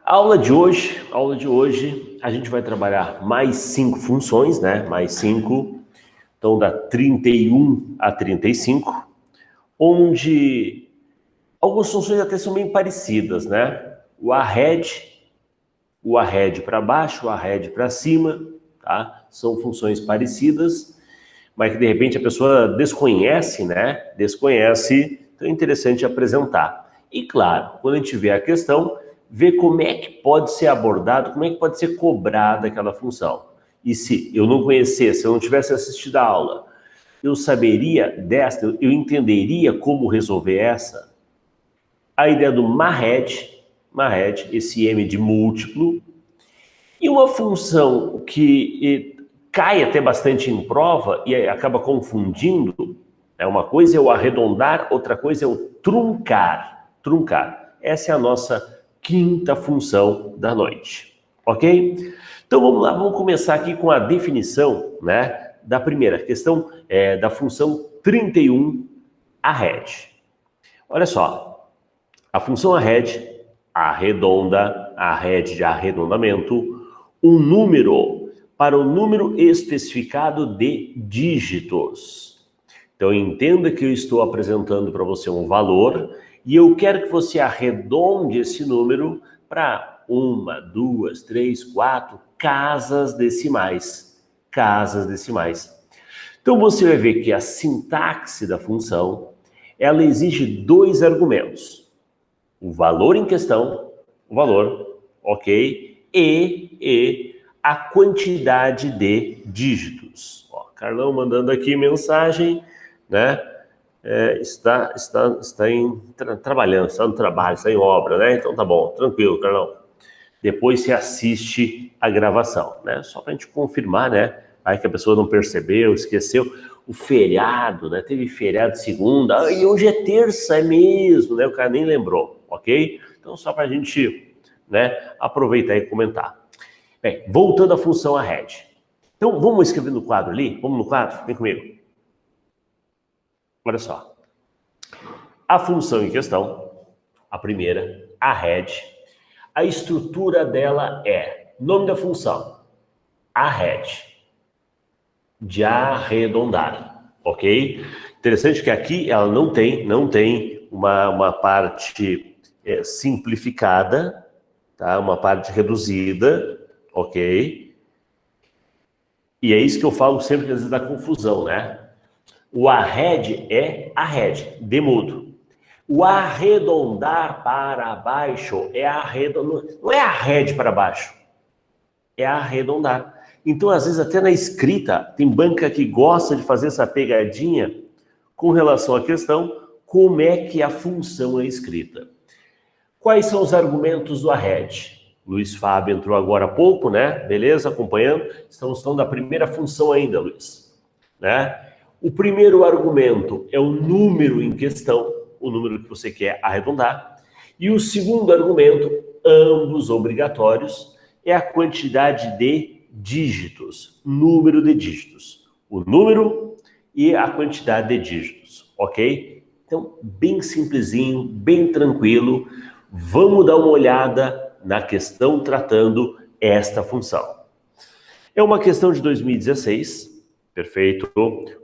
Aula de hoje, a gente vai trabalhar mais 5 funções, né? Mais 5, então da 31 a 35, onde algumas funções até são bem parecidas, né? O arred para baixo, o arred para cima, tá? São funções parecidas, mas que de repente a pessoa desconhece, né? Desconhece, então é interessante apresentar. E claro, quando a gente vê a questão, ver como é que pode ser abordado, como é que pode ser cobrada aquela função. E se eu não conhecesse, se eu não tivesse assistido a aula, eu saberia desta, eu entenderia como resolver essa. A ideia do marred, esse M de múltiplo, e uma função que cai até bastante em prova e acaba confundindo, uma coisa é o arredondar, outra coisa é o truncar. Essa é a nossa quinta função da noite, ok? Então vamos lá, vamos começar aqui com a definição, né, da primeira questão, da função 31 arred. Olha só, a função arred arredonda, arred de arredondamento, um número para o número especificado de dígitos. Então entenda que eu estou apresentando para você um valor e eu quero que você arredonde esse número para 1, 2, 3, 4 casas decimais. Então você vai ver que a sintaxe da função, ela exige 2 argumentos. O valor em questão, ok, e a quantidade de dígitos. Ó, Carlão mandando aqui mensagem, né? Está trabalhando, está no trabalho, está em obra, né? Então tá bom, tranquilo, Carlão. Depois você assiste a gravação, né? Só para a gente confirmar, né? Aí que a pessoa não percebeu, esqueceu. O feriado, né? Teve feriado segunda, e hoje é terça, é mesmo, né? O cara nem lembrou, ok? Então só para a gente, né, aproveitar e comentar. Bem, voltando à função arred. Então vamos escrever no quadro ali? Vamos no quadro? Vem comigo. Olha só, a função em questão, a primeira, arred, a estrutura dela é, nome da função, arred, de arredondar, ok? Interessante que aqui ela não tem uma parte simplificada, tá? Uma parte reduzida, ok? E é isso que eu falo sempre que às vezes dá confusão, né? O arred é arred, de mudo. O arredondar para baixo é arredondar, não é arred para baixo, é arredondar. Então, às vezes, até na escrita, tem banca que gosta de fazer essa pegadinha com relação à questão, como é que a função é escrita. Quais são os argumentos do arred? Luiz Fábio entrou agora há pouco, né? Beleza? Acompanhando? Estamos falando da primeira função ainda, Luiz, né? O primeiro argumento é o número em questão, o número que você quer arredondar. E o segundo argumento, ambos obrigatórios, é a quantidade de dígitos, número de dígitos. O número e a quantidade de dígitos, ok? Então, bem simplesinho, bem tranquilo. Vamos dar uma olhada na questão tratando esta função. É uma questão de 2016, perfeito,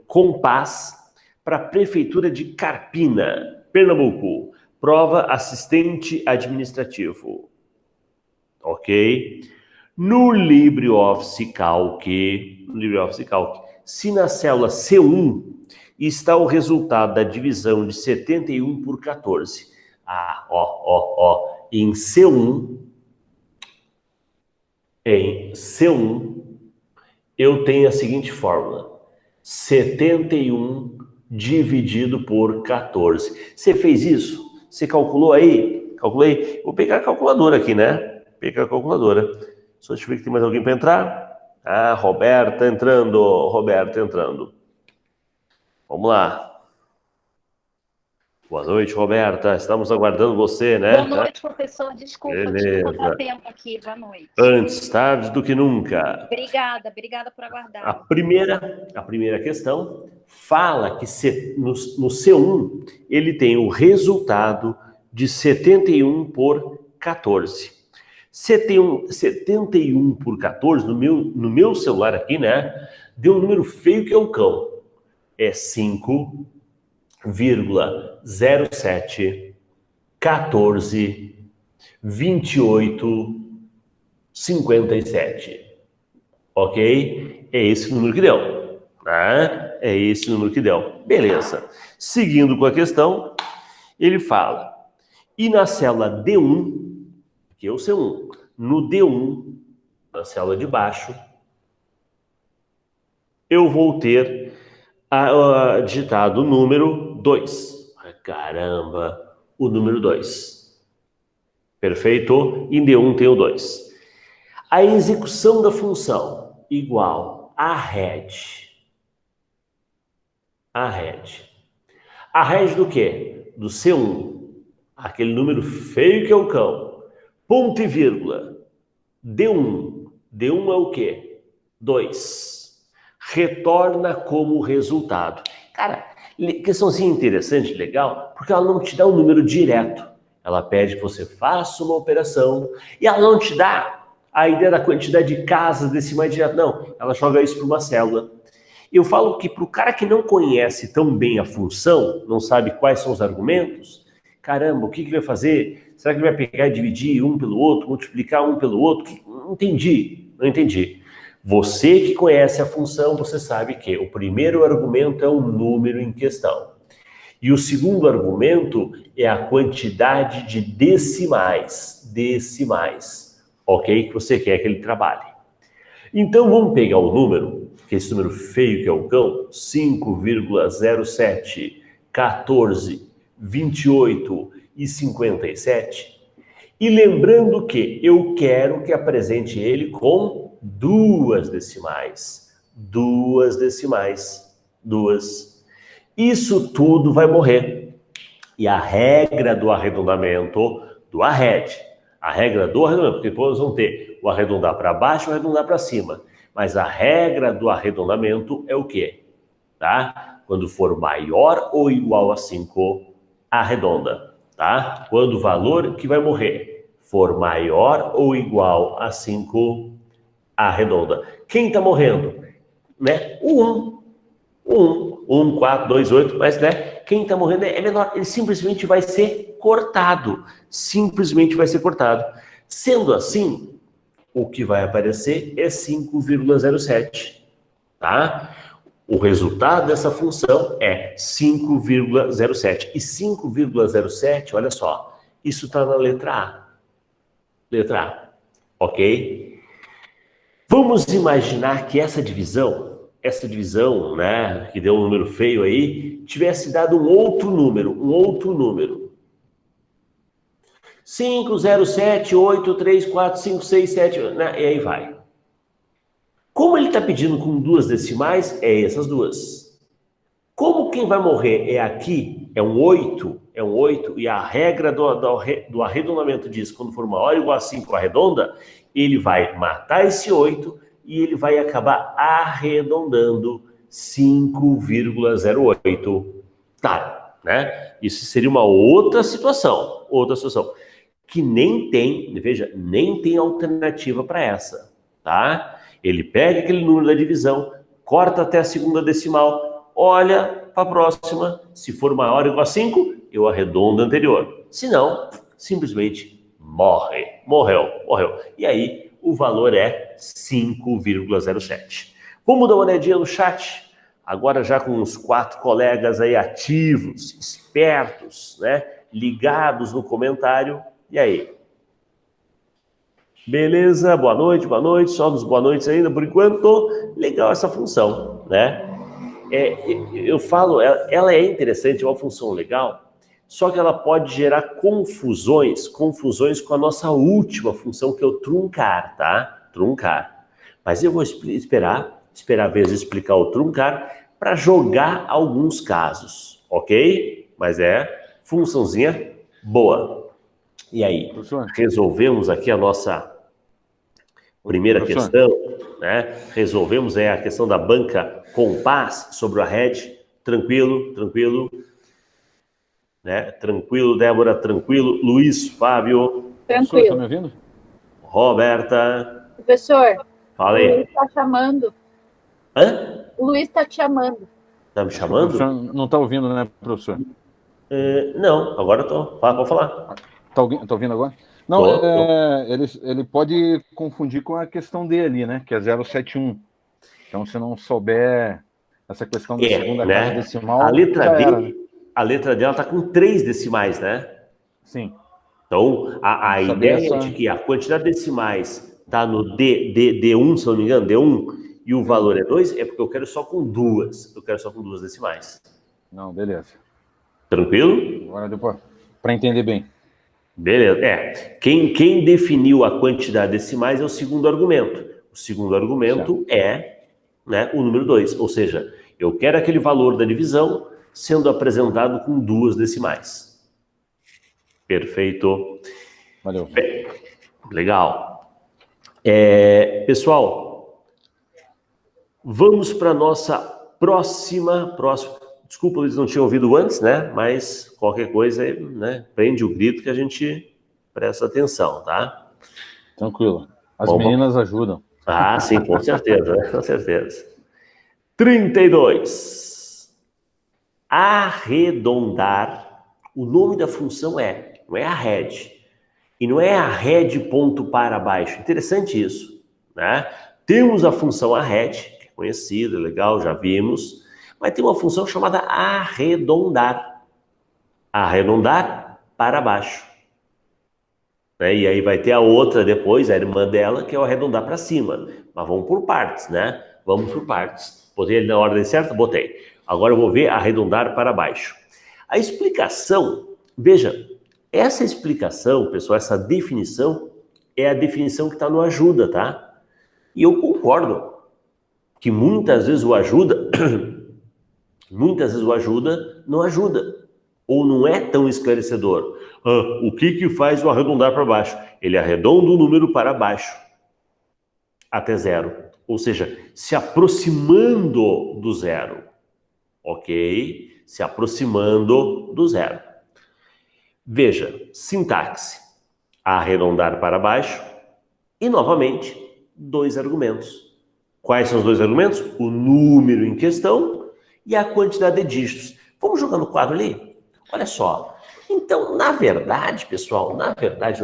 Compás para a Prefeitura de Carpina, Pernambuco, prova assistente administrativo, ok? No LibreOffice Calc, se na célula C1 está o resultado da divisão de 71 por 14, em C1, eu tenho a seguinte fórmula, 71 dividido por 14. Você fez isso? Você calculou aí? Calculei? Vou pegar a calculadora aqui, né? Pegar a calculadora. Só deixa eu ver que tem mais alguém para entrar. Ah, Roberta entrando. Vamos lá. Boa noite, Roberta. Estamos aguardando você, né? Boa noite, professor. Desculpa, tive um contratempo aqui. Boa noite. Antes tarde do que nunca. Obrigada por aguardar. A primeira questão fala que no C1 ele tem o resultado de 71 por 14. 71 por 14, no meu celular aqui, né? Deu um número feio que é o cão. É 5,07, 14, 28, 57. Ok? É esse número que deu. Né? É esse número que deu. Beleza. Seguindo com a questão, ele fala, e na célula D1, que é o C1, no D1, na célula de baixo, eu vou ter digitado o número 2. Caramba, o número 2. Perfeito? Em D1 tem o 2. A execução da função igual a head. A head. A head do quê? Do C1. Aquele número feio que é o cão. Ponto e vírgula. D1. D1 é o quê? 2. Retorna como resultado. Cara, questãozinha interessante, legal, porque ela não te dá um número direto. Ela pede que você faça uma operação e ela não te dá a ideia da quantidade de casas decimais direto. Não, ela joga isso para uma célula. Eu falo que para o cara que não conhece tão bem a função, não sabe quais são os argumentos, caramba, o que ele vai fazer? Será que ele vai pegar e dividir um pelo outro, multiplicar um pelo outro? Não entendi, não entendi. Você que conhece a função, você sabe que o primeiro argumento é o número em questão. E o segundo argumento é a quantidade de decimais, ok? Que você quer que ele trabalhe. Então vamos pegar o número, que é esse número feio que é o cão, 5,07, 14, 28 e 57. E lembrando que eu quero que apresente ele com duas decimais. Isso tudo vai morrer. E a regra do arredondamento, do arred, a regra do arredondamento, porque todos vão ter o arredondar para baixo e o arredondar para cima. Mas a regra do arredondamento é o quê? Tá? Quando for maior ou igual a 5, arredonda. Tá? Quando o valor que vai morrer for maior ou igual a 5, arredonda. Quem está morrendo? Né? O 1, 4, 2, 8, mas né, quem está morrendo é menor, ele simplesmente vai ser cortado. Sendo assim, o que vai aparecer é 5,07, tá? O resultado dessa função é 5,07. E 5,07, olha só, isso está na letra A. Letra A, ok? Vamos imaginar que essa divisão, né, que deu um número feio aí, tivesse dado um outro número. 5, 0, 7, 8, 3, 4, 5, 6, 7, né, e aí vai. Como ele está pedindo com duas decimais, é essas duas. Como quem vai morrer é aqui, é um 8, e a regra do arredondamento diz, quando for maior ou igual a 5 arredonda, ele vai matar esse 8 e ele vai acabar arredondando 5,08. Tá, né? Isso seria uma outra situação, que nem tem, veja, nem tem alternativa para essa, tá? Ele pega aquele número da divisão, corta até a segunda decimal, olha para a próxima, se for maior ou igual a 5, eu arredondo a anterior. Se não, simplesmente morreu. E aí, o valor é 5,07. Vamos dar uma olhadinha no chat? Agora já com os 4 colegas aí ativos, espertos, né? Ligados no comentário. E aí? Beleza? Boa noite. Só nos boa noites ainda, por enquanto. Legal essa função, né? Eu falo, ela é interessante, é uma função legal, só que ela pode gerar confusões com a nossa última função, que é o truncar, tá? Truncar. Mas eu vou esperar a vez de explicar o truncar para jogar alguns casos, ok? Mas é funçãozinha boa. E aí, professor, resolvemos aqui a nossa primeira questão, né? Resolvemos a questão da banca compás sobre a rede. Tranquilo, né? Tranquilo, Débora, tranquilo. Luiz, Fábio. Tranquilo. Tá me ouvindo? Roberta. Professor, Fala o aí. Luiz está chamando. Hã? O Luiz está te chamando. Tá me O chamando? professor não está ouvindo, né, professor? Não, agora eu tô. Pode falar. Tá ouvindo agora? Não, Tô. ele pode confundir com a questão D ali, né? Que é 071. Então, se não souber essa questão da segunda casa Né? decimal, A letra já D, era, né? a letra D ela tá com 3 decimais, né? Sim. Então, a Tem que saber ideia de que a quantidade de decimais está no D1, se não me engano, D1, e o valor é 2, é porque eu quero só com duas. Eu quero só com 2 decimais. Não, beleza. Tranquilo? Agora depois, para entender bem. Beleza. Quem definiu a quantidade de decimais é o segundo argumento. O segundo argumento é, né, o número 2. Ou seja, eu quero aquele valor da divisão sendo apresentado com 2 decimais. Perfeito. Valeu. Legal. Pessoal, vamos para a nossa próxima. Desculpa, eles não tinham ouvido antes, né? Mas qualquer coisa, né? Prende o grito que a gente presta atenção, tá? Tranquilo. As meninas ajudam. Ah, sim, com certeza, né? Com certeza. 32. Arredondar. O nome da função não é arred. E não é arred ponto para baixo. Interessante isso, né? Temos a função arred, que é conhecida, legal, já vimos. Mas tem uma função chamada arredondar. Arredondar para baixo. Né? E aí vai ter a outra depois, a irmã dela, que é o arredondar para cima. Mas vamos por partes, né? Vamos por partes. Botei ele na ordem certa? Botei. Agora eu vou ver arredondar para baixo. A explicação, veja, essa explicação, pessoal, essa definição, é a definição que está no ajuda, tá? E eu concordo que muitas vezes o ajuda não ajuda, ou não é tão esclarecedor. O que faz o arredondar para baixo? Ele arredonda o número para baixo, até 0. Ou seja, se aproximando do 0. Ok? Se aproximando do 0. Veja, sintaxe, arredondar para baixo e, novamente, 2 argumentos. Quais são os 2 argumentos? O número em questão e a quantidade de dígitos. Vamos jogar no quadro ali? Olha só. Então, na verdade, pessoal, na verdade,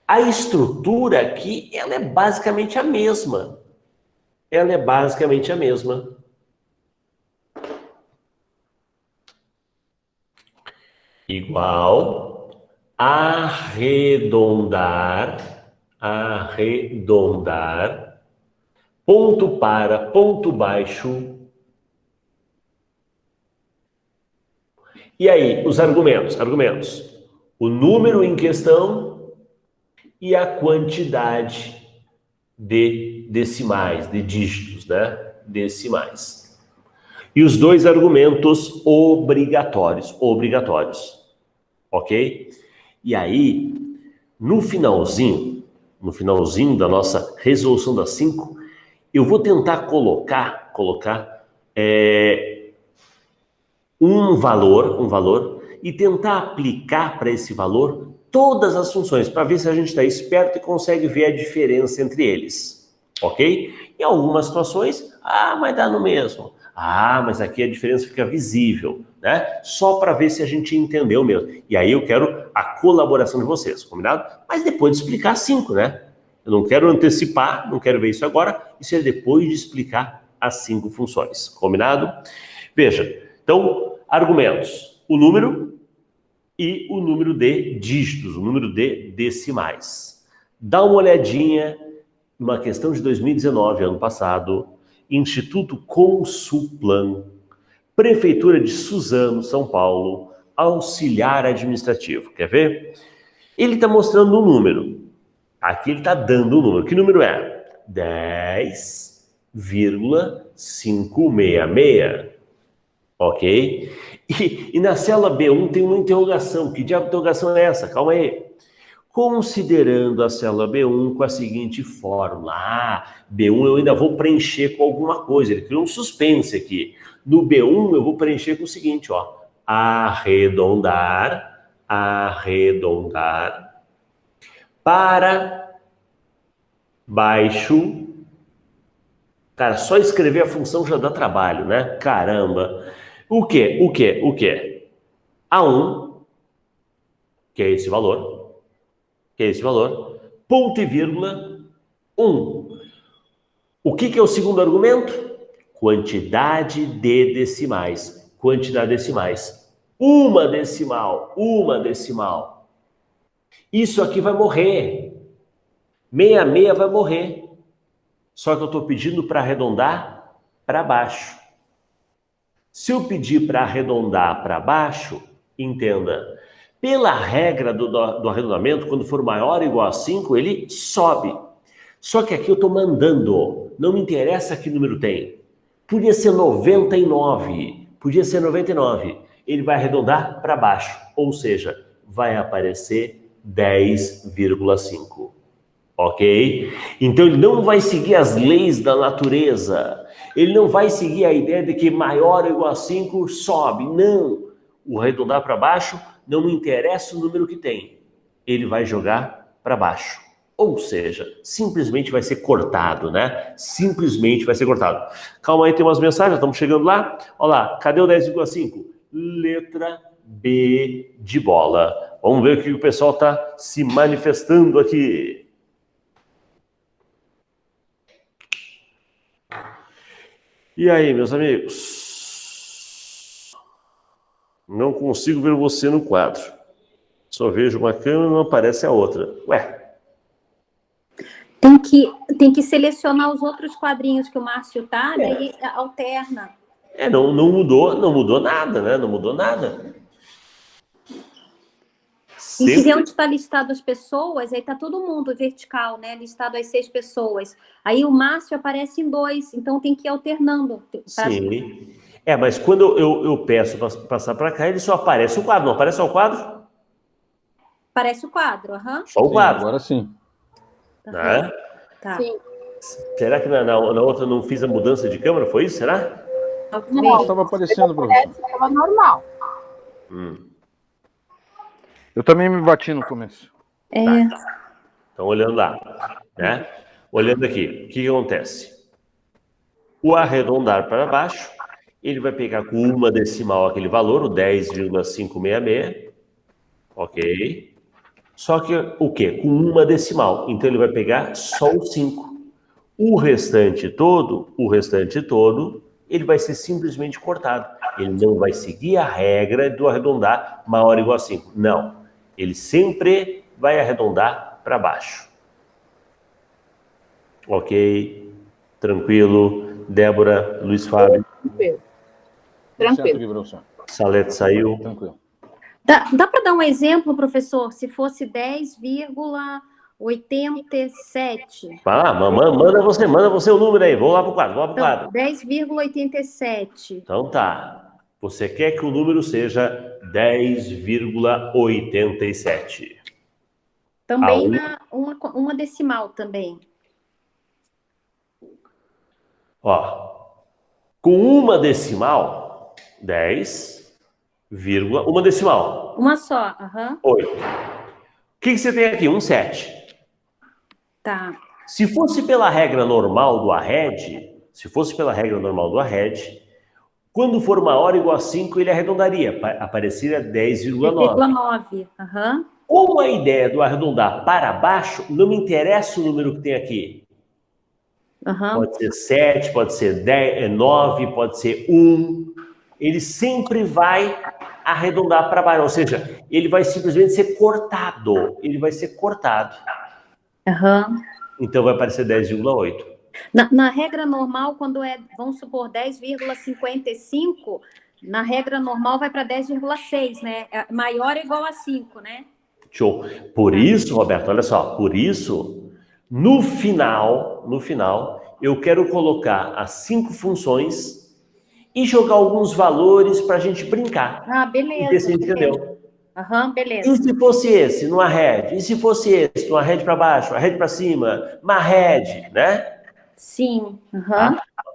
a estrutura aqui, ela é basicamente a mesma. Igual arredondar, ponto para, ponto baixo. E aí, os argumentos. O número em questão e a quantidade de decimais, de dígitos, né? Decimais. E os 2 argumentos obrigatórios. Ok? E aí, no finalzinho da nossa resolução das 5, eu vou tentar colocar um valor e tentar aplicar para esse valor todas as funções, para ver se a gente está esperto e consegue ver a diferença entre eles, ok? Em algumas situações, mas dá no mesmo. Mas aqui a diferença fica visível, né? Só para ver se a gente entendeu mesmo. E aí eu quero a colaboração de vocês, combinado? Mas depois de explicar 5, né? Eu não quero antecipar, não quero ver isso agora, isso é depois de explicar as 5 funções, combinado? Veja, então, argumentos, o número e o número de dígitos, o número de decimais. Dá uma olhadinha numa questão de 2019, ano passado, Instituto Consulplan, Prefeitura de Suzano, São Paulo, auxiliar administrativo. Quer ver? Ele está mostrando um número. Aqui ele está dando um número. Que número é? 10,566. Ok? E na célula B1 tem uma interrogação. Que diabo de interrogação é essa? Calma aí. Considerando a célula B1 com a seguinte fórmula. B1 eu ainda vou preencher com alguma coisa. Ele criou um suspense aqui. No B1 eu vou preencher com o seguinte, ó. Arredondar para baixo... Cara, só escrever a função já dá trabalho, né? Caramba. O quê? A1, que é esse valor, ponto e vírgula, 1. O que é o segundo argumento? Quantidade de decimais. Uma decimal. Isso aqui vai morrer. 66 vai morrer. Só que eu estou pedindo para arredondar para baixo. Se eu pedir para arredondar para baixo, entenda, pela regra do arredondamento, quando for maior ou igual a 5, ele sobe. Só que aqui eu estou mandando, não me interessa que número tem. Podia ser 99, ele vai arredondar para baixo, ou seja, vai aparecer 10,5. Ok? Então ele não vai seguir as leis da natureza. Ele não vai seguir a ideia de que maior ou igual a 5 sobe. Não. O arredondar para baixo não me interessa o número que tem. Ele vai jogar para baixo. Ou seja, simplesmente vai ser cortado, né? Simplesmente vai ser cortado. Calma aí, tem umas mensagens, estamos chegando lá. Olha lá, cadê o 10,5? Letra B de bola. Vamos ver o que o pessoal está se manifestando aqui. E aí, meus amigos? Não consigo ver você no quadro. Só vejo uma câmera e não aparece a outra. Ué. Tem que selecionar os outros quadrinhos que o Márcio tá, daí alterna. Não mudou nada, né? Não mudou nada. E se ver onde está listado as pessoas, aí tá todo mundo vertical, né? Listado as 6 pessoas. Aí o Márcio aparece em 2, então tem que ir alternando. Sim. Mas quando eu peço para passar para cá, ele só aparece o quadro. Não aparece só o quadro? Aparece o quadro, aham. Só o quadro. Agora sim. Né? Tá. Sim. Será que na outra não fiz a mudança de câmera? Foi isso? Será? Não, estava aparecendo, professor. Estava normal. Eu também me bati no começo. Então, olhando lá, né? Olhando aqui, o que acontece? O arredondar para baixo, ele vai pegar com uma decimal aquele valor, o 10,566, ok? Só que o quê? Com uma decimal. Então, ele vai pegar só o 5. O restante todo, ele vai ser simplesmente cortado. Ele não vai seguir a regra do arredondar maior ou igual a 5. Não. Ele sempre vai arredondar para baixo. Ok? Tranquilo. Débora, Luiz Fábio. Tranquilo. Salete saiu. Tranquilo. Dá para dar um exemplo, professor? Se fosse 10,87. Vai lá, manda você o número aí. Vamos lá pro quadro. 10,87. Então tá. Você quer que o número seja 10,87. Também uma decimal também. Ó, com uma decimal, 10, uma decimal. Uma só, aham. 8. O que você tem aqui? 7. Tá. Se fosse pela regra normal do arred, quando for maior ou igual a 5, ele arredondaria, apareceria 10,9. Aham. Como a ideia do arredondar para baixo, não me interessa o número que tem aqui. Pode ser 7, pode ser 10, 9, pode ser 1. Ele sempre vai arredondar para baixo, ou seja, ele vai simplesmente ser cortado. Então vai aparecer 10,8. Na regra normal, quando vamos supor, 10,55, na regra normal vai para 10,6, né? Maior ou igual a 5, né? Show. Por isso, Roberto, olha só, no final, eu quero colocar as 5 funções e jogar alguns valores para a gente brincar. Beleza. E ver se entendeu. Beleza. E se fosse esse, no arred? E se fosse esse, no arred para baixo, arred para cima, marred, né? Sim.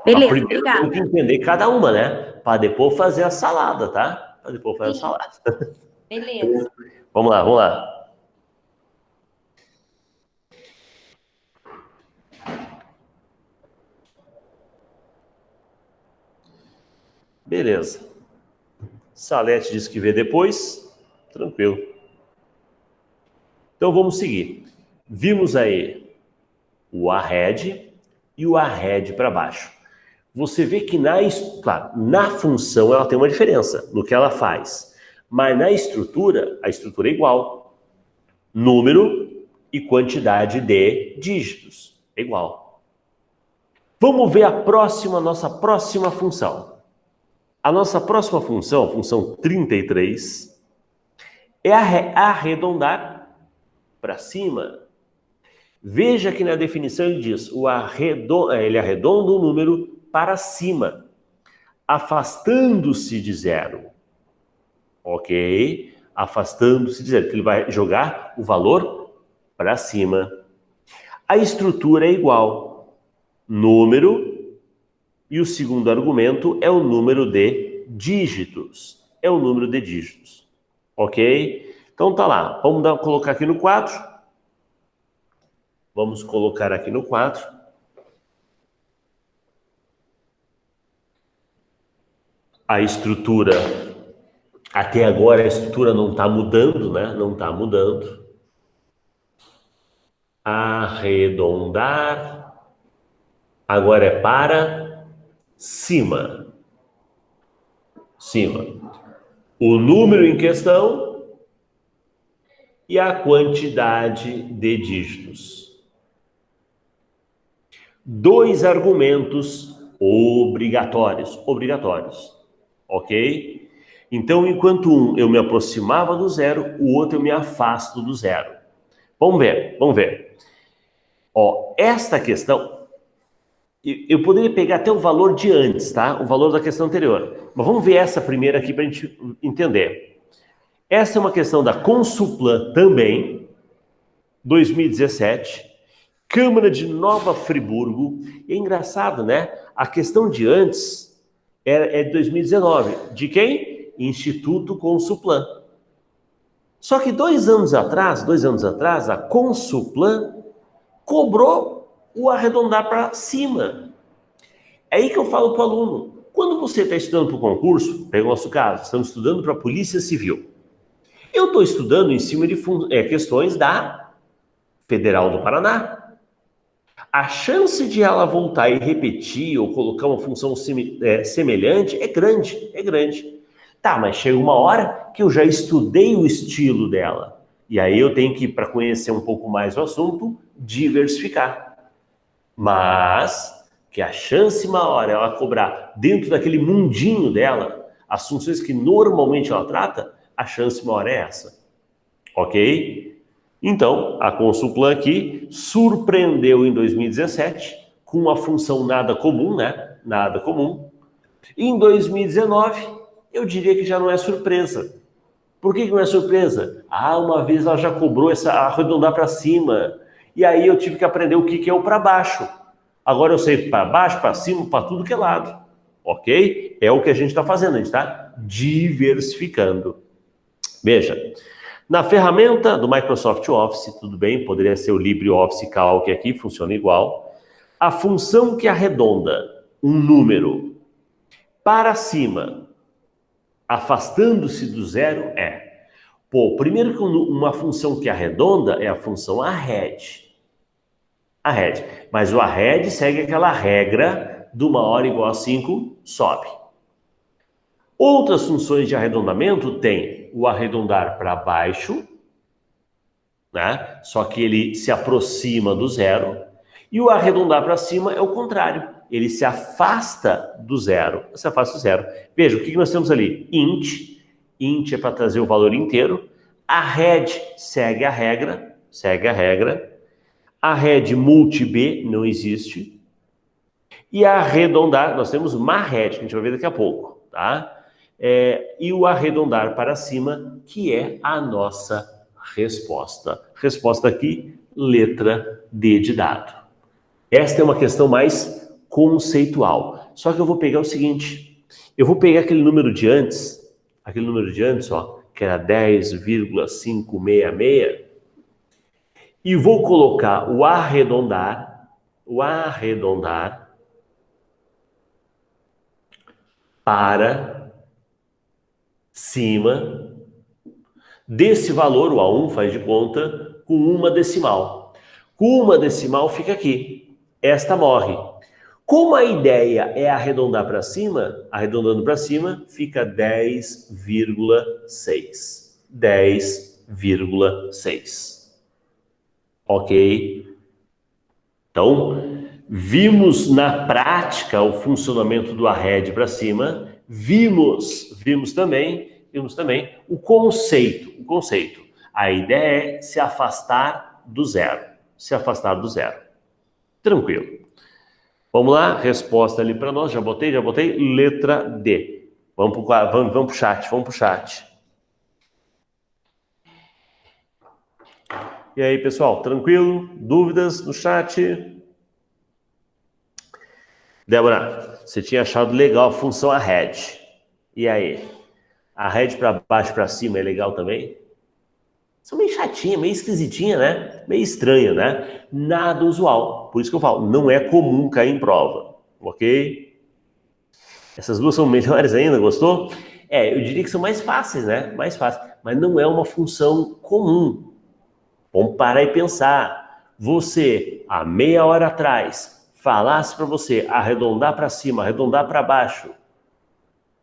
Beleza, primeiro obrigada. tem que entender cada uma, né? Para depois fazer a salada, tá? Beleza. Vamos lá. Beleza. Salete disse que vê depois. Tranquilo. Então vamos seguir. Vimos aí o arred e o arred para baixo. Você vê que claro, na função ela tem uma diferença no que ela faz. Mas na estrutura, a estrutura é igual. Número e quantidade de dígitos. É igual. Vamos ver nossa próxima função. A nossa próxima função, função 33, é arredondar para cima. Veja que na definição ele diz, ele arredonda o número para cima, afastando-se de zero. Ok? Afastando-se de zero, que ele vai jogar o valor para cima. A estrutura é igual. Número, e o segundo argumento é o número de dígitos. É o número de dígitos. Ok? Então tá lá. Vamos colocar aqui no 4. Vamos colocar aqui no 4. A estrutura, até agora a estrutura não está mudando, né? Não está mudando. Arredondar. Agora é para cima. Cima. O número em questão e a quantidade de dígitos. 2 argumentos obrigatórios. Ok? Então, enquanto um eu me aproximava do zero, o outro eu me afasto do zero. Vamos ver. Ó, esta questão, eu poderia pegar até o valor de antes, tá? O valor da questão anterior. Mas vamos ver essa primeira aqui para a gente entender. Essa é uma questão da Consulplan também, 2017, Câmara de Nova Friburgo. E é engraçado, né? A questão de antes é de 2019. De quem? Instituto Consulplan. Só que 2 anos atrás, a Consulplan cobrou o arredondar para cima. É aí que eu falo para o aluno. Quando você está estudando para o concurso, pega o nosso caso, estamos estudando para a Polícia Civil. Eu estou estudando em cima de questões da Federal do Paraná. A chance de ela voltar e repetir ou colocar uma função semelhante é grande. Tá, mas chega uma hora que eu já estudei o estilo dela. E aí eu tenho que, para conhecer um pouco mais o assunto, diversificar. Mas que a chance maior é ela cobrar dentro daquele mundinho dela as funções que normalmente ela trata, a chance maior é essa. Ok? Então, a Consulplan aqui surpreendeu em 2017 com uma função nada comum, né? Nada comum. Em 2019, eu diria que já não é surpresa. Por que não é surpresa? Uma vez ela já cobrou essa arredondar para cima. E aí eu tive que aprender o que é o para baixo. Agora eu sei para baixo, para cima, para tudo que é lado. Ok? É o que a gente está fazendo, a gente está diversificando. Veja. Na ferramenta do Microsoft Office, tudo bem, poderia ser o LibreOffice Calc aqui, funciona igual. A função que arredonda um número para cima, afastando-se do zero, primeiro que uma função que arredonda é a função arred. Mas o arred segue aquela regra do maior igual a 5, sobe. Outras funções de arredondamento tem o arredondar para baixo, né? Só que ele se aproxima do zero. E o arredondar para cima é o contrário. Ele se afasta do zero. Veja, o que nós temos ali? Int. Int é para trazer o valor inteiro. Arred segue a regra. Arred multi-b não existe. E arredondar, nós temos marred, que a gente vai ver daqui a pouco, tá? E o arredondar para cima, que é a nossa resposta. Resposta aqui, letra D de dado. Esta é uma questão mais conceitual. Só que eu vou pegar o seguinte, eu vou pegar aquele número de antes, ó, que era 10,566, e vou colocar o arredondar para cima desse valor, o A1 faz de conta, com uma decimal. Com uma decimal fica aqui. Esta morre. Como a ideia é arredondar para cima, arredondando para cima, fica 10,6. 10,6. Ok? Então, vimos na prática o funcionamento do arred para cima, vimos também o conceito. A ideia é se afastar do zero. Se afastar do zero. Tranquilo. Vamos lá, resposta ali para nós, já botei. Letra D. Vamos pro chat. E aí, pessoal, tranquilo? Dúvidas no chat? Débora, você tinha achado legal a função arred. E aí? Arred para baixo para cima é legal também? São meio chatinha, meio esquisitinha, né? Meio estranha, né? Nada usual. Por isso que eu falo, não é comum cair em prova, ok? Essas duas são melhores ainda, gostou? Eu diria que são mais fáceis, né? Mais fáceis. Mas não é uma função comum. Vamos parar e pensar. Você, há meia hora atrás, falasse para você arredondar para cima, arredondar para baixo.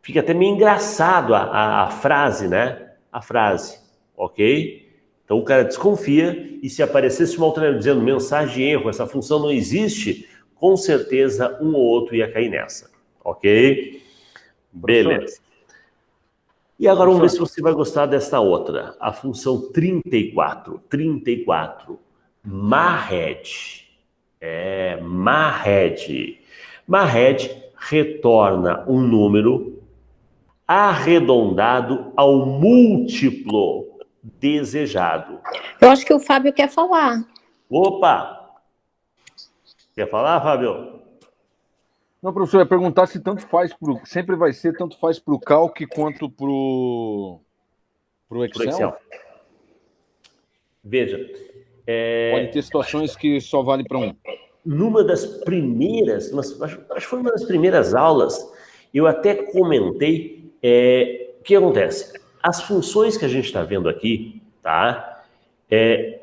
Fica até meio engraçado a frase, né? A frase, ok? Então o cara desconfia e se aparecesse uma alternativa dizendo mensagem de erro, essa função não existe, com certeza um ou outro ia cair nessa, ok? Beleza. E agora vamos ver se você vai gostar desta outra, a função 34. Marred. Marred. Marred retorna um número arredondado ao múltiplo desejado. Eu acho que o Fábio quer falar. Opa! Quer falar, Fábio? Não, professor, eu ia perguntar se sempre vai ser tanto faz para o Calc quanto para o Excel? Veja. Pode ter situações que só vale para um. Numa das primeiras, acho que foi uma das primeiras aulas, eu até comentei o que acontece. As funções que a gente está vendo aqui, tá?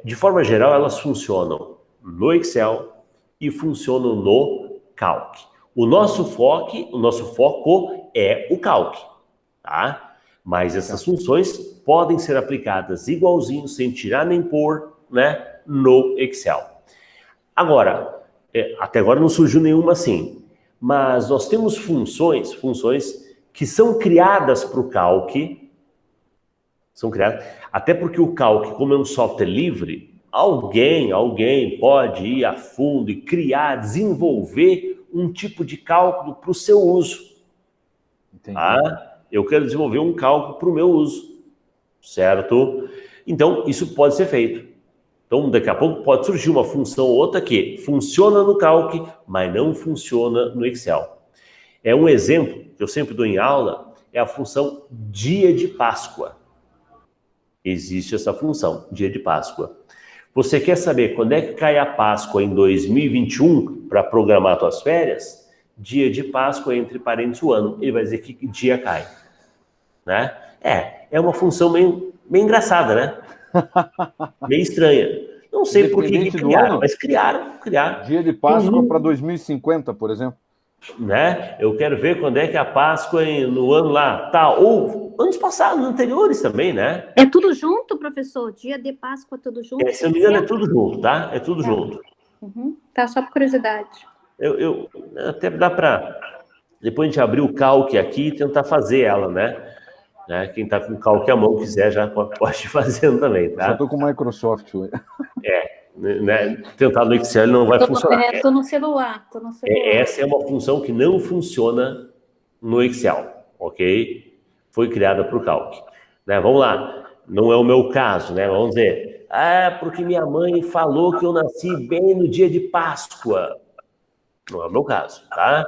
De forma geral, elas funcionam no Excel e funcionam no Calc. O nosso foco é o Calc, tá? Mas essas funções podem ser aplicadas igualzinho, sem tirar nem pôr, né, no Excel. Agora, até agora não surgiu nenhuma assim, mas nós temos funções que são criadas para o Calc, até porque o Calc, como é um software livre, alguém pode ir a fundo e desenvolver um tipo de cálculo para o seu uso. Entendi. Eu quero desenvolver um cálculo para o meu uso, certo? Então, isso pode ser feito. Então, daqui a pouco pode surgir uma função ou outra que funciona no Calc, mas não funciona no Excel. Um exemplo que eu sempre dou em aula é a função dia de Páscoa. Existe essa função, dia de Páscoa. Você quer saber quando é que cai a Páscoa em 2021 para programar suas férias? Dia de Páscoa, entre parênteses, o ano. Ele vai dizer que dia cai. Né? É uma função meio engraçada, né? Meio estranha. Não sei por que criaram, mas criaram. Dia de Páscoa para 2050, por exemplo. Né? Eu quero ver quando é que a Páscoa no ano lá, tá, ou anos passados, anteriores também, né? É tudo junto, professor? Dia de Páscoa, tudo junto? Se eu não me engano, é tudo junto, tá? É tudo junto. Uhum. Tá, só por curiosidade. Até dá para depois a gente abrir o Calc aqui e tentar fazer ela, né? Quem tá com o Calc à mão quiser já pode ir fazendo também, tá? Eu tô com o Microsoft hoje. Né? Tentar no Excel não vai funcionar. Tô no celular. Essa é uma função que não funciona no Excel, ok? Foi criada para o Calc. Né? Vamos lá. Não é o meu caso, né? Vamos dizer, porque minha mãe falou que eu nasci bem no dia de Páscoa. Não é o meu caso, tá?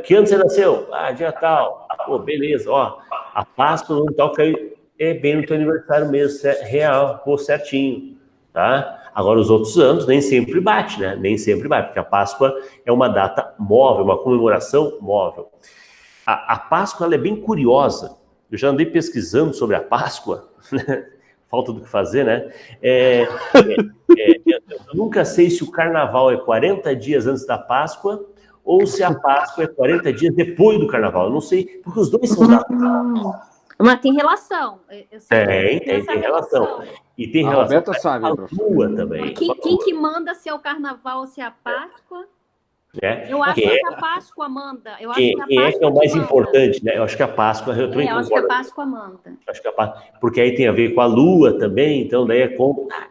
Que ano você nasceu? Dia tal. Pô, beleza, ó. A Páscoa no tal caiu bem no teu aniversário mesmo, real, pô, certinho, tá? Agora, os outros anos nem sempre bate, né? Nem sempre bate, porque a Páscoa é uma data móvel, uma comemoração móvel. A Páscoa ela é bem curiosa. Eu já andei pesquisando sobre a Páscoa, falta do que fazer, né? Eu nunca sei se o Carnaval é 40 dias antes da Páscoa ou se a Páscoa é 40 dias depois do Carnaval. Eu não sei, porque os dois são dados. Mas tem relação. Eu sei que Tem essa relação. E tem A relação Roberta sabe, com a professor. Lua também. Quem que manda se é o Carnaval ou se é a Páscoa? Né? Eu acho que a Páscoa manda. Eu acho Quem que a é Páscoa que é o mais manda. importante, né? Eu acho que a Páscoa, eu também Eu acho que a concordo. Páscoa manda. Acho que porque aí tem a ver com a Lua também, então daí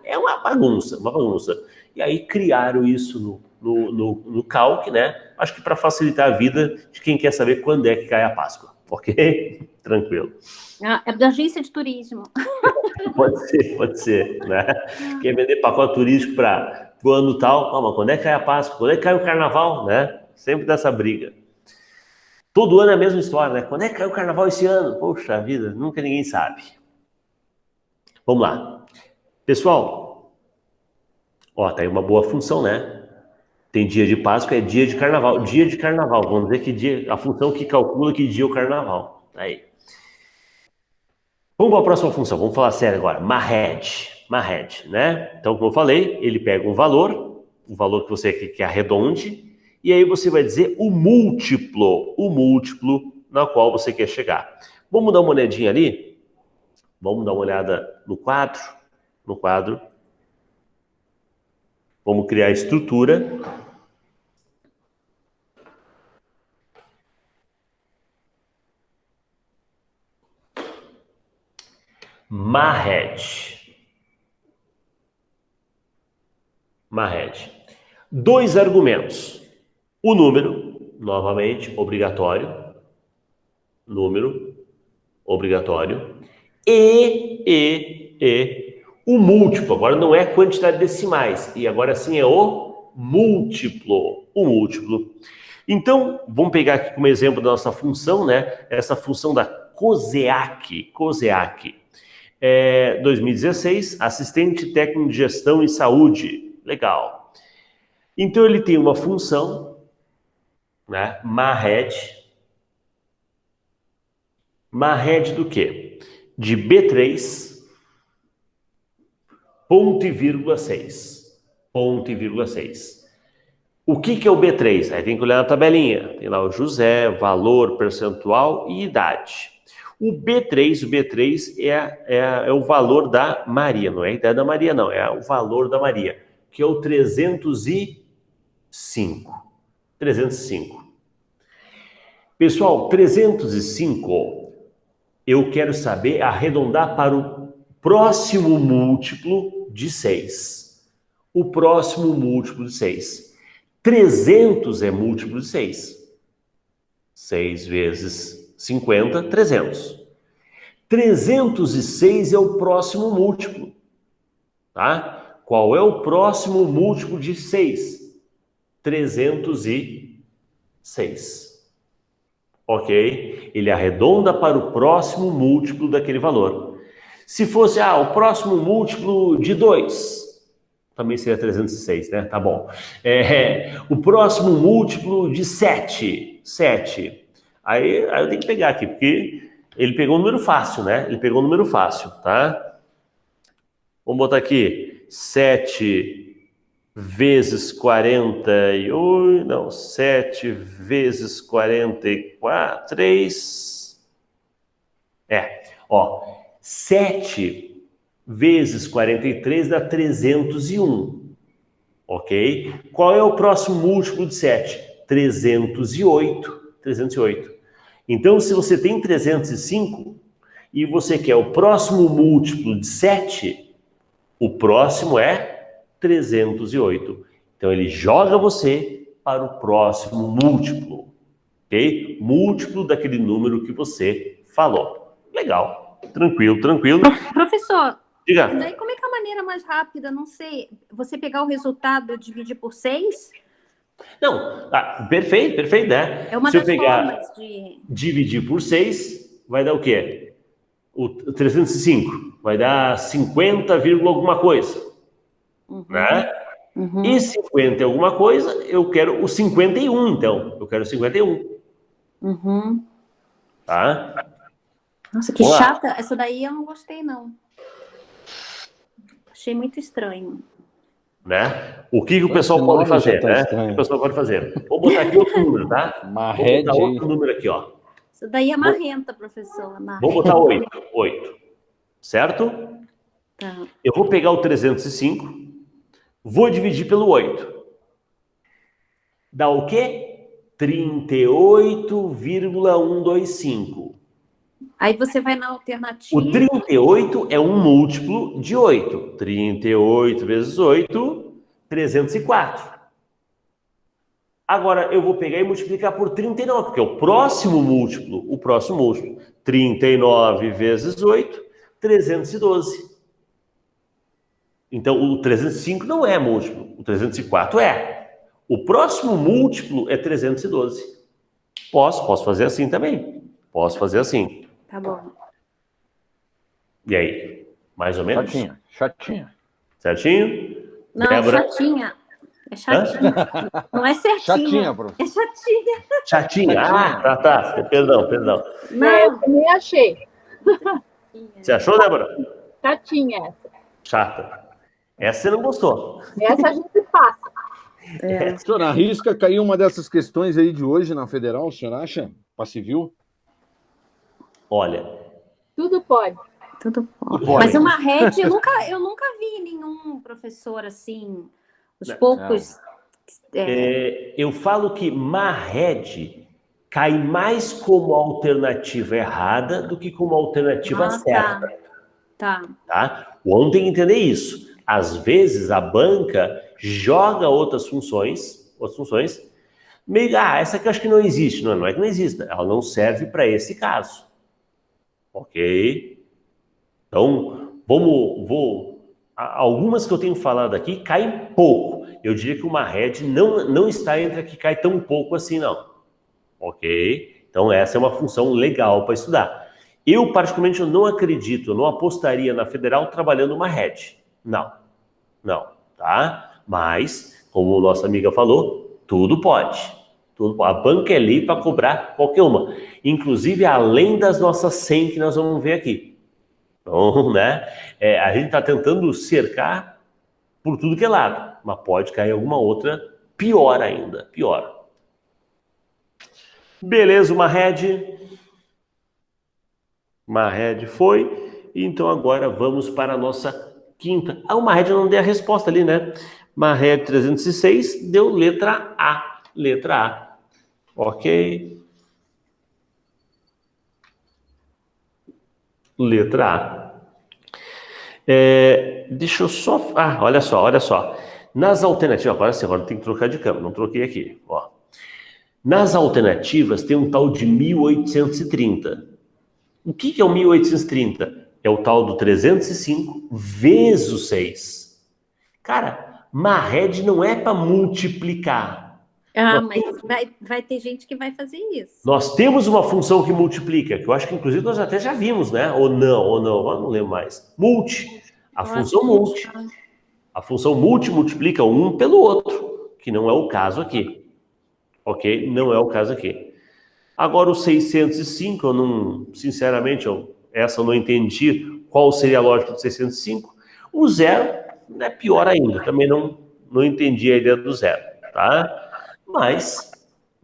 é uma bagunça, uma bagunça. E aí criaram isso no Calc, né? Acho que para facilitar a vida de quem quer saber quando é que cai a Páscoa, ok? Tranquilo. É da agência de turismo. Pode ser, né? Quer vender pacote turístico para o ano tal, mas quando é que cai a Páscoa? Quando é que cai o Carnaval, né? Sempre dessa briga. Todo ano é a mesma história, né? Quando é que cai o Carnaval esse ano? Poxa vida, nunca ninguém sabe. Vamos lá. Pessoal, ó, tá aí uma boa função, né? Tem dia de Páscoa, é dia de Carnaval. Dia de Carnaval, vamos dizer que dia, a função que calcula que dia é o Carnaval. Aí. Vamos para a próxima função, vamos falar sério agora. Mahed, né? Então, como eu falei, ele pega um valor, o valor que você quer que arredonde, e aí você vai dizer o múltiplo na qual você quer chegar. Vamos dar uma olhadinha ali? Vamos dar uma olhada no quadro. Vamos criar a estrutura. Mahed. 2 argumentos. O número, novamente, obrigatório. Número, obrigatório. E o múltiplo. Agora não é quantidade de decimais. E agora sim é o múltiplo. O múltiplo. Então, vamos pegar aqui como exemplo da nossa função, né? Essa função da COSEAC. 2016, assistente técnico de gestão em saúde. Legal. Então, ele tem uma função, né? Mahed do quê? De B3, ponto e vírgula 6. O que é o B3? Aí tem que olhar na tabelinha. Tem lá o José, valor, percentual e idade. O B3 é o valor da Maria, não é a idade da Maria, não. É o valor da Maria, que é o 305. Pessoal, 305, eu quero saber arredondar para o próximo múltiplo de 6. O próximo múltiplo de 6. 300 é múltiplo de 6. 6 vezes 50, 300. 306 é o próximo múltiplo. Tá? Qual é o próximo múltiplo de 6? 306. Ok? Ele arredonda para o próximo múltiplo daquele valor. Se fosse, o próximo múltiplo de 2, também seria 306, né? Tá bom. O próximo múltiplo de 7. Aí eu tenho que pegar aqui, porque ele pegou um número fácil, né? Tá? Vamos botar aqui 7 vezes 48, não, 7 vezes 44, 3. 7 vezes 43 dá 301, ok? Qual é o próximo múltiplo de 7? 308. Então, se você tem 305 e você quer o próximo múltiplo de 7, o próximo é 308. Então, ele joga você para o próximo múltiplo, ok? Múltiplo daquele número que você falou. Legal. Tranquilo. Professor, Diga. daí como é que é a maneira mais rápida, não sei, você pegar o resultado e dividir por 6? Não, perfeito, né? É uma Se eu das pegar, formas de... dividir por 6, vai dar o quê? O 305 vai dar 50, alguma coisa. Né? E 50 alguma coisa, eu quero o 51, então. Eu quero o 51. Tá? Nossa, que Vamos lá. chata. Essa daí eu não gostei, não. Achei muito estranho. Né? O que o Só pessoal esse pode nome já fazer, tá né? O estranho. que o pessoal pode fazer? Vou botar aqui outro número, tá? Uma Vou botar rede aí. outro número aqui, ó. Isso daí é marrenta, professora. Vou botar 8. 8. Certo? Tá. Eu vou pegar o 305, vou dividir pelo 8. Dá o quê? 38,125. Aí você vai na O alternativa. 38 é um múltiplo de 8. 38 vezes 8, 304. Agora eu vou pegar e multiplicar por 39, porque é o próximo múltiplo. 39 vezes 8, 312. Então o 305 não é múltiplo, o 304 é. O próximo múltiplo é 312. Posso fazer assim também. Posso fazer assim. Tá bom. E aí? Mais ou menos? Chatinha. Certinho? Não, Débora? chatinha. É chatinha. Não é certinha. Chatinha, prof. É chatinha. Chatinha? Ah, tá. Perdão. Não. também achei. Você achou, Débora? Chatinha essa. Chata. Essa você não gostou. Essa a gente passa. É. Senhor, arrisca cair uma dessas questões aí de hoje na Federal, o senhor acha? Para civil? Olha, Tudo pode. Tudo bom. Pode. Mas uma rede, eu nunca vi nenhum professor assim. Os poucos. eu falo que Mahed cai mais como alternativa errada do que como alternativa certa. Tá. O aluno tem que entender isso. Às vezes a banca joga outras funções, meio, essa aqui eu acho que não existe. Não é que não exista, ela não serve para esse caso. Ok? Então, algumas que eu tenho falado aqui caem pouco. Eu diria que uma rede não está entre a que cai tão pouco assim, não. Ok? Então, essa é uma função legal para estudar. Eu, particularmente, eu não acredito, eu não apostaria na Federal trabalhando uma rede. Não, tá? Mas, como nossa amiga falou, tudo pode. A banca é livre para cobrar qualquer uma. Inclusive, além das nossas 100 que nós vamos ver aqui. Então, né? A gente está tentando cercar por tudo que é lado. Mas pode cair alguma outra pior ainda. Pior. Beleza, uma rede. Uma rede foi. Então, agora vamos para a nossa quinta. Uma rede eu não dei a resposta ali, né? Uma rede 306 deu letra A. Letra A. Ok. Letra A. Deixa eu só... olha só. Nas alternativas... Agora tem que trocar de câmera. Não troquei aqui. Ó. Nas alternativas tem um tal de 1830. O que é o 1830? É o tal do 305 vezes o 6. Cara, Mahed não é para multiplicar. Mas vai ter gente que vai fazer isso. Nós temos uma função que multiplica, que eu acho que inclusive nós até já vimos, né? Ou não, eu não lembro mais. Multi. A função multi. A função multi multiplica um pelo outro, que não é o caso aqui. Ok? Não é o caso aqui. Agora o 605, sinceramente, essa eu não entendi qual seria a lógica do 605. O zero é pior ainda, também não entendi a ideia do zero, tá? Mas,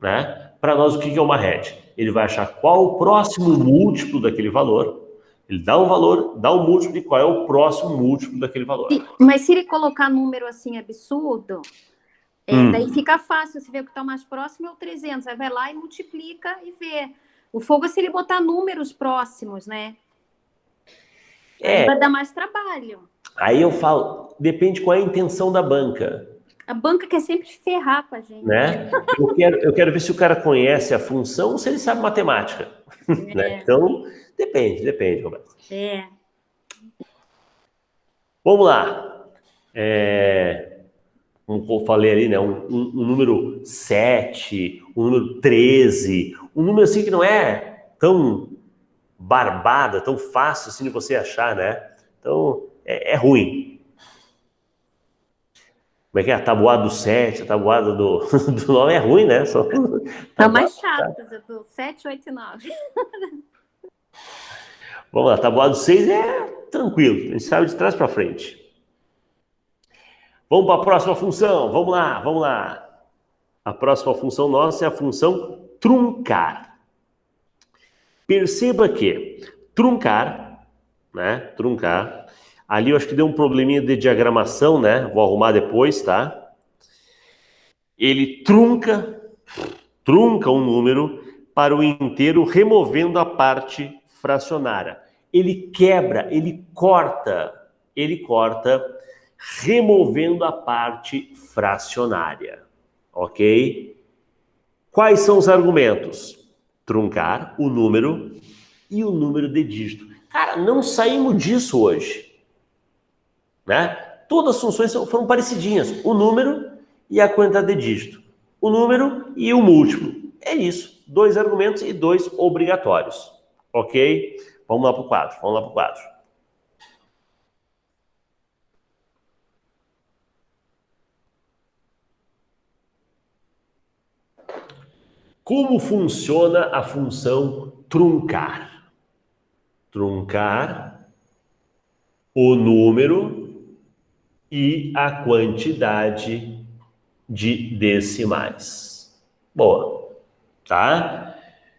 né, para nós, o que é uma rede? Ele vai achar qual o próximo múltiplo daquele valor, ele dá um valor, dá um múltiplo e qual é o próximo múltiplo daquele valor. Mas se ele colocar número assim absurdo, daí fica fácil, você vê o que está mais próximo é o 300, aí vai lá e multiplica e vê. O fogo é se ele botar números próximos, né? Vai dar mais trabalho. Aí eu falo, depende qual é a intenção da banca. A banca quer sempre ferrar com a gente. Né? Eu quero ver se o cara conhece a função ou se ele sabe matemática. Né? Então, depende, Roberto. Vamos lá. Como eu falei ali, né? Um número 7, um número 13, um número assim que não é tão barbada, tão fácil assim de você achar, né? Então, é ruim. Como é que é? A tabuada do 7, a tabuada do, do 9 é ruim, né? Só... Tá mais chatas, eu tô 7, 8 e 9. Vamos lá, a tabuada do 6 é tranquilo, a gente sabe de trás para frente. Vamos para a próxima função, vamos lá, vamos lá. A próxima função nossa é a função truncar. Perceba que truncar, né? Truncar. Ali eu acho que deu um probleminha de diagramação, né? Vou arrumar depois, tá? Ele trunca um número para o inteiro, removendo a parte fracionária. Ele quebra, ele corta, removendo a parte fracionária. Ok? Quais são os argumentos? Truncar o número e o número de dígito. Cara, não saímos disso hoje. Né? Todas as funções foram parecidinhas. O número e a quantidade de dígito. O número e o múltiplo. É isso. 2 argumentos e 2 obrigatórios. Ok? Vamos lá para o quadro. Como funciona a função truncar? Truncar o número e a quantidade de decimais. Boa, tá?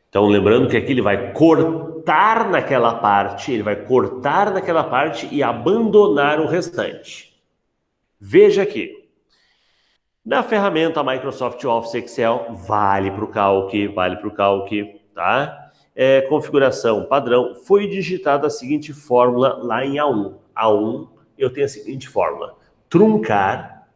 Então, lembrando que aqui ele vai cortar naquela parte, e abandonar o restante. Veja aqui. Na ferramenta Microsoft Office Excel, vale para o Calc, tá? Configuração padrão, foi digitada a seguinte fórmula lá em A1. A1, eu tenho a seguinte fórmula. Truncar.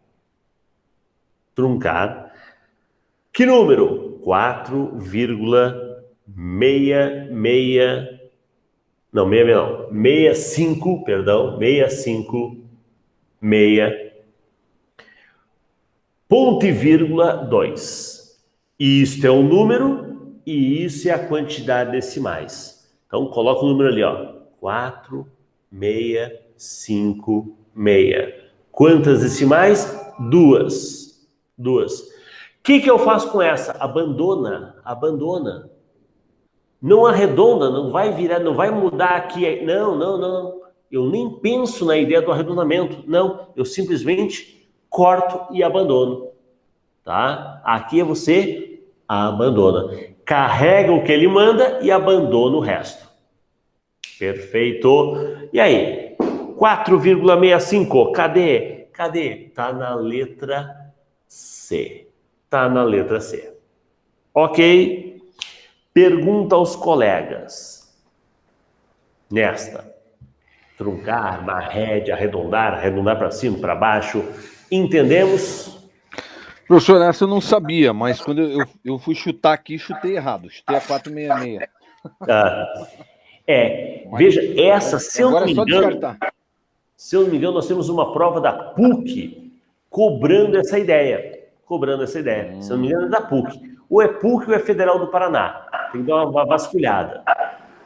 Que número? 65,6. Ponto e vírgula 2. Isto é o número e isso é a quantidade de decimais. Então, coloca o número ali, ó. 4,656. Quantas decimais? 2. O que eu faço com essa? Abandona. Não arredonda, não vai virar, não vai mudar aqui. Não. Eu nem penso na ideia do arredondamento. Não, eu simplesmente corto e abandono, tá? Aqui você abandona. Carrega o que ele manda e abandona o resto. Perfeito. E aí? 4,65. Cadê? Tá na letra C. Ok? Pergunta aos colegas. Nesta. Truncar, marrede, arredondar para cima, para baixo. Entendemos? Professor, essa eu não sabia, mas quando eu fui chutar aqui, chutei errado. Chutei a 466. Veja, essa, se eu não me engano, nós temos uma prova da PUC cobrando essa ideia. Se eu não me engano, é da PUC. Ou é PUC ou é Federal do Paraná. Tem que dar uma vasculhada.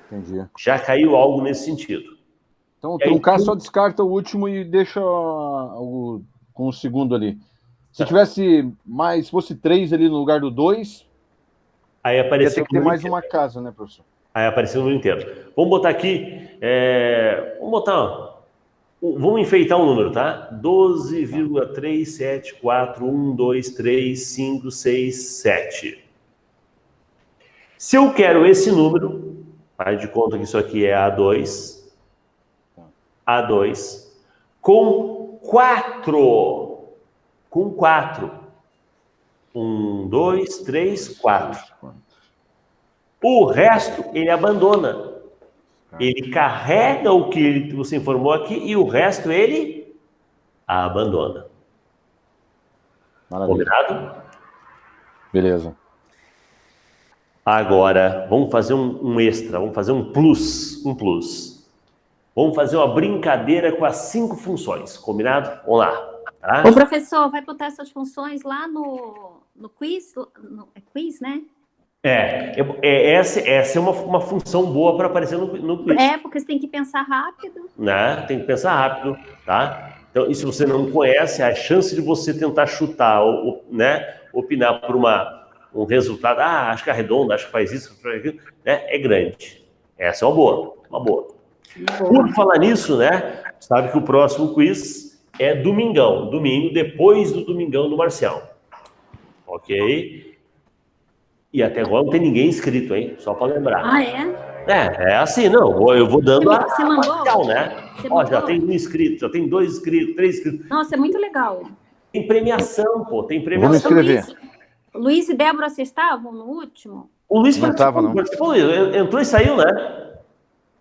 Entendi. Já caiu algo nesse sentido. Então, truncar só descarta o último e deixa com o segundo ali. Se tivesse mais, se fosse 3 ali no lugar do 2, aí apareceu ia ter mais uma casa, né, professor? Aí apareceu o número inteiro. Vamos botar aqui, vamos enfeitar um número, tá? 12,374123567. Se eu quero esse número, faz de conta que isso aqui é A2, com 4. 1, 2, 3, 4. O resto ele abandona. Ele carrega o que você informou aqui e o resto ele abandona. Maravilha. Combinado? Beleza. Agora, vamos fazer um extra, vamos fazer um plus. Vamos fazer uma brincadeira com as 5 funções. Combinado? Vamos lá. Tá? O professor vai botar essas funções lá no quiz? É quiz, né? Essa é uma função boa para aparecer no quiz. Porque você tem que pensar rápido. Né? Tem que pensar rápido, tá? Então, e se você não conhece, a chance de você tentar chutar, ou, né, opinar por um resultado, acho que arredonda, acho que faz isso, faz aquilo, né, é grande. Essa é uma boa, uma boa. Por falar nisso, né, sabe que o próximo quiz é domingão, domingo, depois do domingão do Marcião. Ok? E até agora não tem ninguém inscrito, hein? Só para lembrar. Ah, é? É assim, não. Eu vou dando Você mandou? parcial, né? Você Ó, já mandou? tem 1 inscrito, já tem 2 inscritos, 3 inscritos. Nossa, é muito legal. Tem premiação, pô, tem Vou me premiação. inscrever. Luiz e Débora, vocês estavam no último? O Luiz Não tava, não. participou, entrou e saiu, né?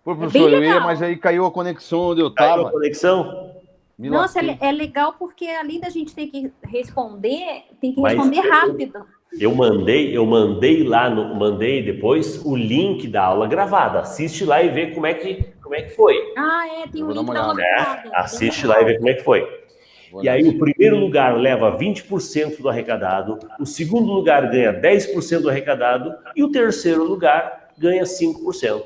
Pô, bem professor, eu ia, legal. mas aí caiu a conexão onde eu Caiu a tava. conexão. Me Nossa, lasquei. é legal porque além da gente ter que responder, tem que Mas responder rápido. Eu mandei mandei depois o link da aula gravada. Assiste lá e vê como é que foi. Ah, tem Eu um vou dar link uma da aula olhada. gravada. Assiste lá e vê como é que foi. Vou E aí nessa. o primeiro lugar leva 20% do arrecadado, o segundo lugar ganha 10% do arrecadado e o terceiro lugar ganha 5%.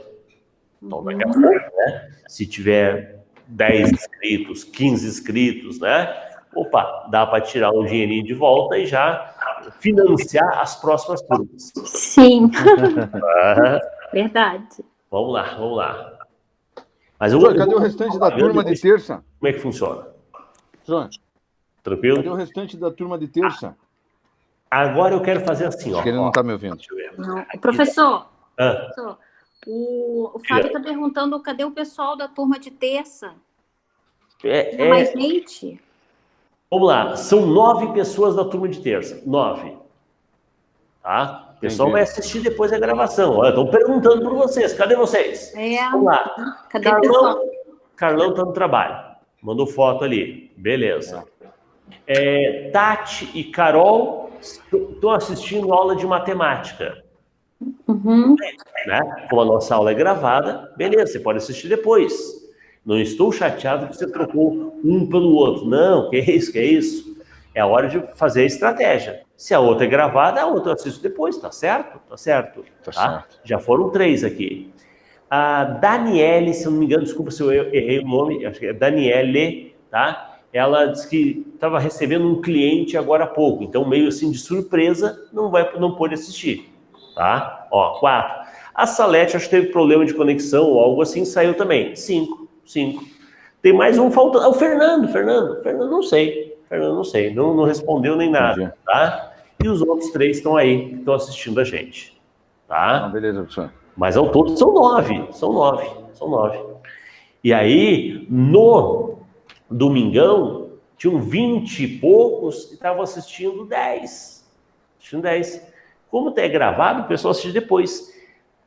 Então daqui a pouco, né, se tiver 10 inscritos, 15 inscritos, né, opa, dá para tirar um dinheirinho de volta e já financiar as próximas turmas. Sim, verdade. Vamos lá. Mas Professor, cadê o restante da turma de terça? Como é que funciona? Professor, cadê Tranquilo? o restante da turma de terça? Agora eu quero fazer assim, ó. Acho que ele não está me ouvindo. Deixa eu ver. Não. Professor, Ah, o Fábio está perguntando cadê o pessoal da turma de terça? é, Tem mais gente? Vamos lá, são 9 pessoas da turma de terça. 9. Tá? O pessoal Entendi. vai assistir depois a gravação. Olha, estão perguntando por vocês. Cadê vocês? Vamos lá. Cadê o pessoal? Carlão está no trabalho. Mandou foto ali. Beleza. Tati e Carol estão assistindo aula de matemática. Uhum. Né? Como a nossa aula é gravada, beleza, você pode assistir depois. Não estou chateado que você trocou um pelo outro. Não, que é isso. É a hora de fazer a estratégia. Se a outra é gravada, a outra eu assisto depois, tá certo? Tá certo. Tá certo. Já foram 3 aqui. A Daniele, se eu não me engano, desculpa se eu errei o nome, acho que é Daniele, tá? Ela disse que estava recebendo um cliente agora há pouco, então meio assim de surpresa, não pôde assistir, tá? Ó, 4. A Salete, acho que teve problema de conexão ou algo assim, saiu também. 5. Tem mais um faltando. O Fernando, não sei, não respondeu nem nada, Entendi. tá? E os outros 3 estão aí, que estão assistindo a gente, tá? Não, beleza, professor. Mas ao todo são 9. E aí, no domingão, tinham 20 e poucos e estavam assistindo 10. Como é gravado, o pessoal assiste depois.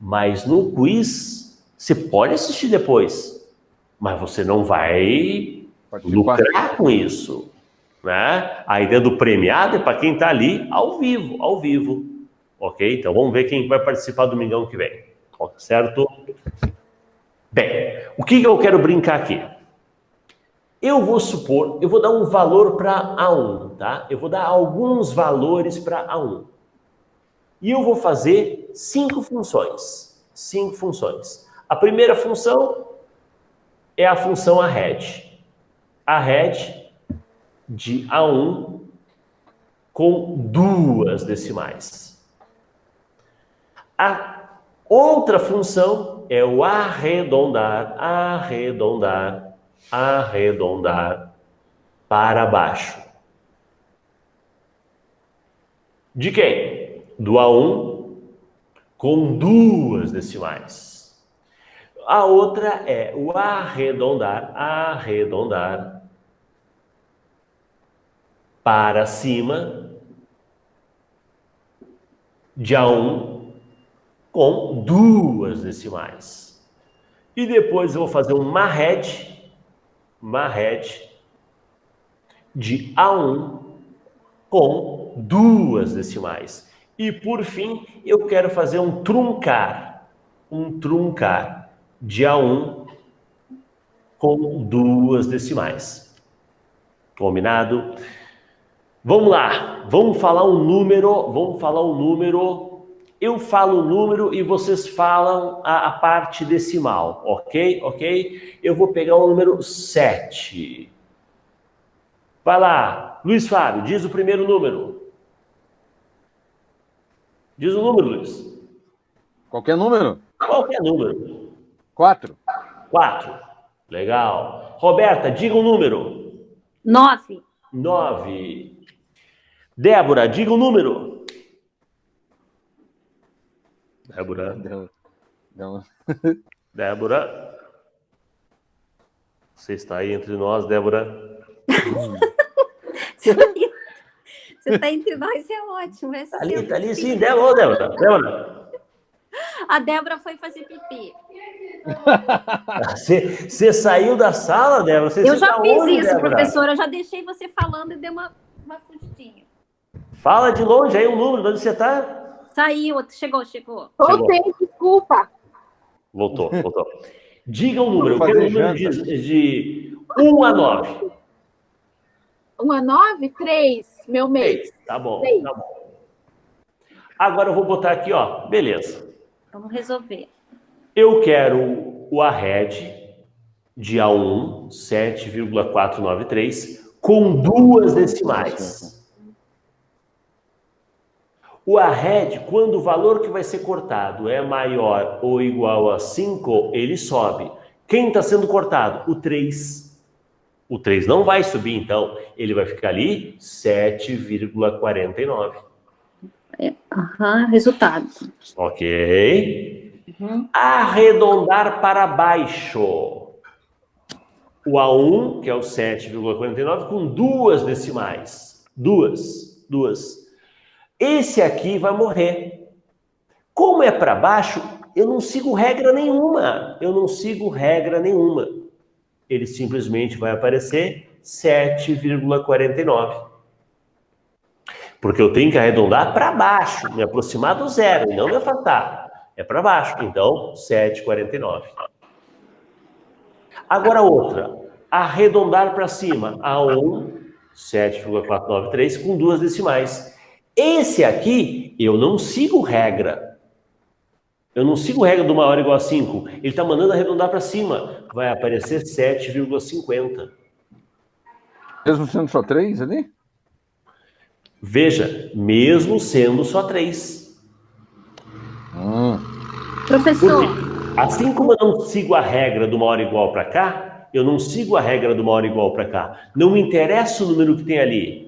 Mas no quiz, você pode assistir depois. Mas você não vai lucrar com isso. Né? A ideia do premiado é para quem está ali ao vivo. Ok? Então vamos ver quem vai participar do domingão que vem. Certo? Bem, o que eu quero brincar aqui? Eu vou dar um valor para A1, tá? Eu vou dar alguns valores para A1. E eu vou fazer 5 funções. A primeira função é a função arred. Arred de A1 com 2 decimais. A outra função é o arredondar para baixo. De quem? Do A1 com 2 decimais. A outra é o arredondar para cima de A1 com 2 decimais. E depois eu vou fazer um marred de A1 com 2 decimais. E por fim, eu quero fazer um truncar de A1 com 2 decimais. Combinado? Vamos lá, vamos falar um número. Eu falo o número e vocês falam a parte decimal, ok? Eu vou pegar o número 7. Vai lá, Luiz Fábio, diz o primeiro número. Diz o número, Luiz. Qualquer número? Qualquer número. 4. 4. Legal. Roberta, diga um número. 9. 9. Débora, diga um número. Débora. Não. Débora. Você está aí entre nós, Débora. Você está entre nós, é ótimo. Tá ali, sim, Débora. Débora. A Débora foi fazer pipi. Você saiu da sala, Débora? Eu já tá fiz onde, isso, Débora? professora. Eu já deixei você falando e dei uma fugidinha. Fala de longe aí um número, de onde você está? Saiu, chegou. Voltei, desculpa. Voltou. Diga um número. Eu Fazer quero um número de 1 a 9. 1 a 9? 3, meu mês. Tá bom, 3. tá bom. Agora eu vou botar aqui, ó. Beleza. Vamos resolver. Eu quero o arred de A1, 7,493, com 2 decimais. O arred, quando o valor que vai ser cortado é maior ou igual a 5, ele sobe. Quem está sendo cortado? O 3. O 3 não vai subir, então. Ele vai ficar ali 7,49. Resultado. Ok. Arredondar para baixo. O A1, que é o 7,49, com 2 decimais. Duas. Esse aqui vai morrer. Como é para baixo, eu não sigo regra nenhuma. Ele simplesmente vai aparecer 7,49. Porque eu tenho que arredondar para baixo, me aproximar do zero e não me afastar. É para baixo. Então, 7,49. Agora outra. Arredondar para cima. A1, 7,493, com 2 decimais. Esse aqui, eu não sigo regra. Eu não sigo regra do maior ou igual a 5. Ele está mandando arredondar para cima. Vai aparecer 7,50. Mesmo sendo só 3 ali? Veja, mesmo sendo só 3. Professor. Assim como eu não sigo a regra do maior ou igual para cá, eu não sigo a regra do maior ou igual para cá. Não me interessa o número que tem ali.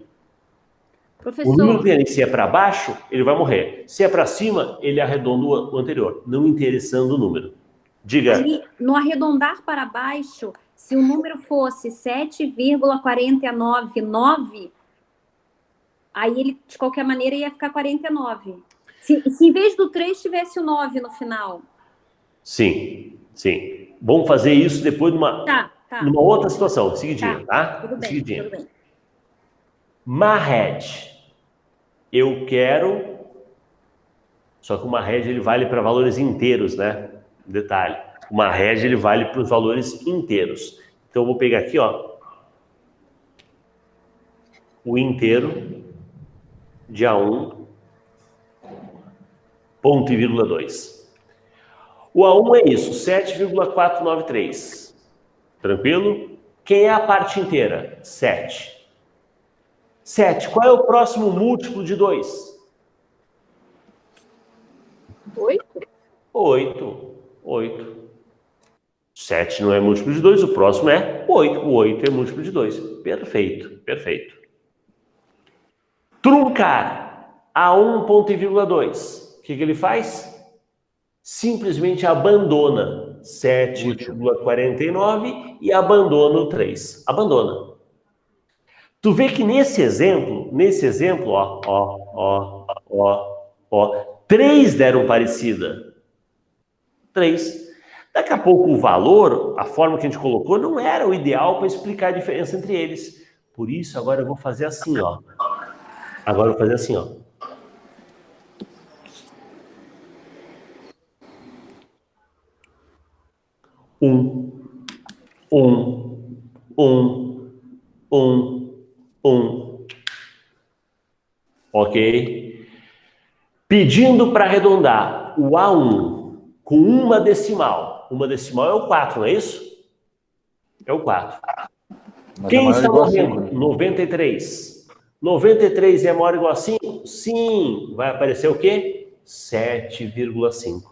Professor. O número que tem ali, se é para baixo, ele vai morrer. Se é para cima, ele arredonda o anterior, não interessando o número. Diga. Ali, no arredondar para baixo, se o número fosse 7,499, aí ele, de qualquer maneira, ia ficar 49. Se em vez do 3 tivesse o 9 no final. Sim. Vamos fazer isso depois numa outra situação, seguidinha, tá? Tudo bem. Marred. Eu quero... Só que o Marred, ele vale para valores inteiros, né? Detalhe. O Marred, ele vale para os valores inteiros. Então, eu vou pegar aqui, ó. O inteiro de A1, ponto e vírgula 2. O A1 é isso, 7,493. Tranquilo? Quem é a parte inteira? 7. 7. Qual é o próximo múltiplo de 2? 8. 7 não é múltiplo de 2, o próximo é 8. O 8 é múltiplo de 2. Perfeito. Truncar A1, ponto e vírgula 2. O que ele faz? Simplesmente abandona 7,49 e abandona o 3. Abandona. Tu vê que nesse exemplo, ó, 3 deram parecida. 3. Daqui a pouco o valor, a forma que a gente colocou, não era o ideal para explicar a diferença entre eles. Por isso, agora eu vou fazer assim, ó. Ok? Pedindo para arredondar o A1 com uma decimal. Uma decimal é o 4, não é isso? É o 4. Mas Quem é maior está ou igual a morrendo? 5. 93. 93 é maior ou igual a 5? Sim. Vai aparecer o quê? 7,5.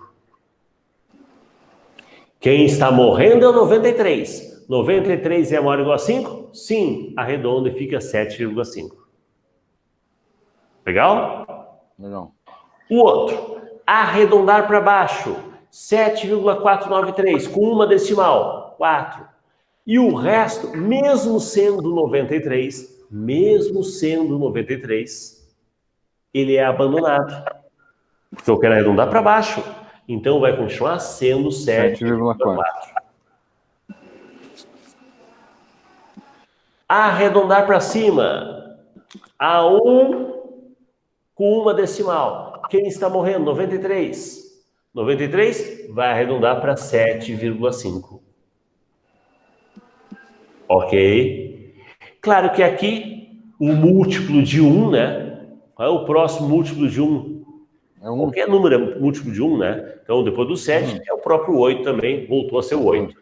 Quem está morrendo é o 93. 93 é maior ou igual a 5? Sim. Arredonda e fica 7,5. Legal? Legal. O outro, arredondar para baixo, 7,493, com uma decimal, 4. E o resto, mesmo sendo 93, ele é abandonado. Porque eu quero arredondar para baixo. Então vai continuar sendo 7,4. Arredondar para cima, a 1 com uma decimal. Quem está morrendo? 93. 93 vai arredondar para 7,5. Ok? Claro que aqui o múltiplo de 1, né? Qual é o próximo múltiplo de 1? É 1. Qualquer número é múltiplo de 1, né? Então, depois do 7, é o próprio 8 também, voltou a ser o 8.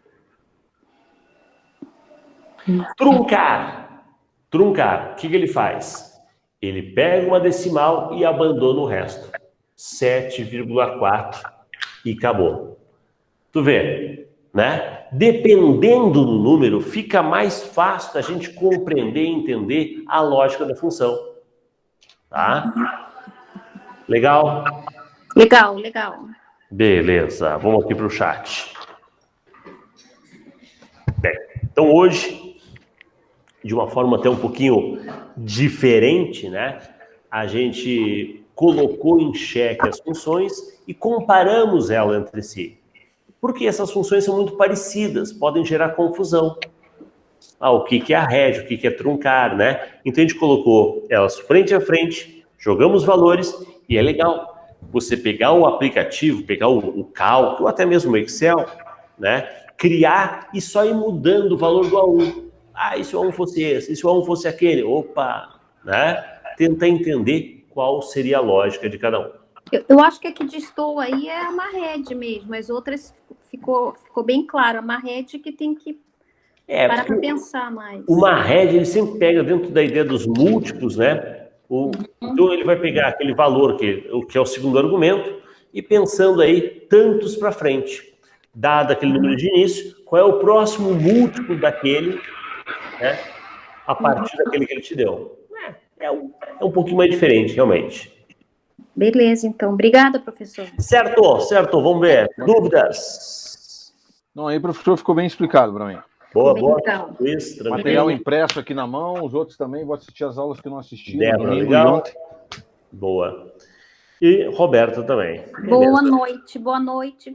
Truncar. Truncar, o que ele faz? Ele pega uma decimal e abandona o resto. 7,4 e acabou. Tu vê, né? Dependendo do número, fica mais fácil da gente compreender e entender a lógica da função. Tá? Legal? Legal, legal. Beleza, vamos aqui para o chat. Bem, então hoje, de uma forma até um pouquinho diferente, né? A gente colocou em xeque as funções e comparamos elas entre si. Porque essas funções são muito parecidas, podem gerar confusão. O que é arred, o que é truncar, né? Então a gente colocou elas frente a frente, jogamos valores e é legal você pegar o aplicativo, pegar o cálculo, ou até mesmo o Excel, né? Criar e só ir mudando o valor do A1. E se o A1 fosse esse, e se o A1 fosse aquele? Opa, né? Tentar entender qual seria a lógica de cada um. Eu acho que a que distou aí é a Marred mesmo, as outras ficou bem claro. A Marred que tem que parar para pensar mais. O Marred, ele sempre pega dentro da ideia dos múltiplos, né? Então ele vai pegar aquele valor que é o segundo argumento e pensando aí tantos para frente. Dado aquele número de início, qual é o próximo múltiplo daquele, né? A partir daquele que ele te deu. É um pouquinho mais diferente, realmente. Beleza, então. Obrigada, professor. Certo. Vamos ver. Dúvidas? Não, aí, professor, ficou bem explicado para mim. Boa. Luiz, material impresso aqui na mão, os outros também, vou assistir as aulas que não assisti. Legal. Boa. E Roberta também. Boa noite,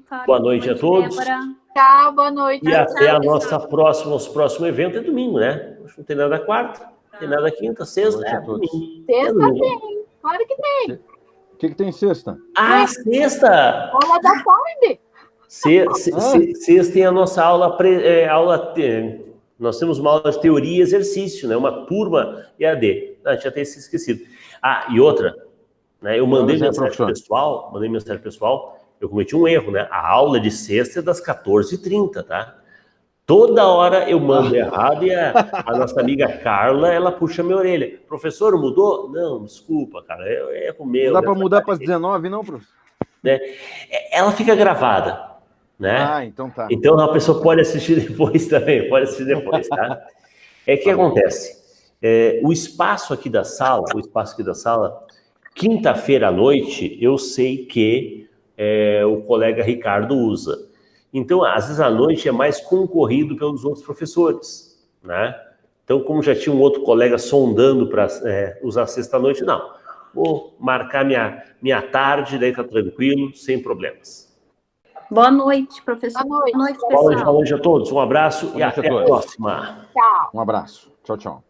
Fábio. Boa noite a todos. Débora. Tchau, boa noite. E até o nosso próximo evento é domingo, né? Não tem nada quarta, tem nada quinta, sexta, domingo. Sexta tem, claro que tem. O que tem sexta? Sexta! Aula da tarde. Sexta tem a nossa aula, nós temos uma aula de teoria e exercício, né? Uma turma EAD. Não, já tinha esquecido. E outra, né? Eu mandei mensagem pessoal, eu cometi um erro, né? A aula de sexta é das 14h30, tá? Toda hora eu mando errado e a nossa amiga Carla, ela puxa minha orelha. Professor, mudou? Não, desculpa, cara, é erro meu. Não dá para mudar para as 19, não, professor? Né? Ela fica gravada, né? Então tá. Então a pessoa pode assistir depois também, tá? Que acontece? O espaço aqui da sala, quinta-feira à noite, eu sei que o colega Ricardo usa. Então, às vezes à noite é mais concorrido pelos outros professores, né? Então, como já tinha um outro colega sondando para usar sexta-noite, não. Vou marcar minha tarde, daí tá tranquilo, sem problemas. Boa noite, professor. Boa noite, pessoal. Boa noite a todos. Um abraço e até a próxima. Tchau. Um abraço. Tchau.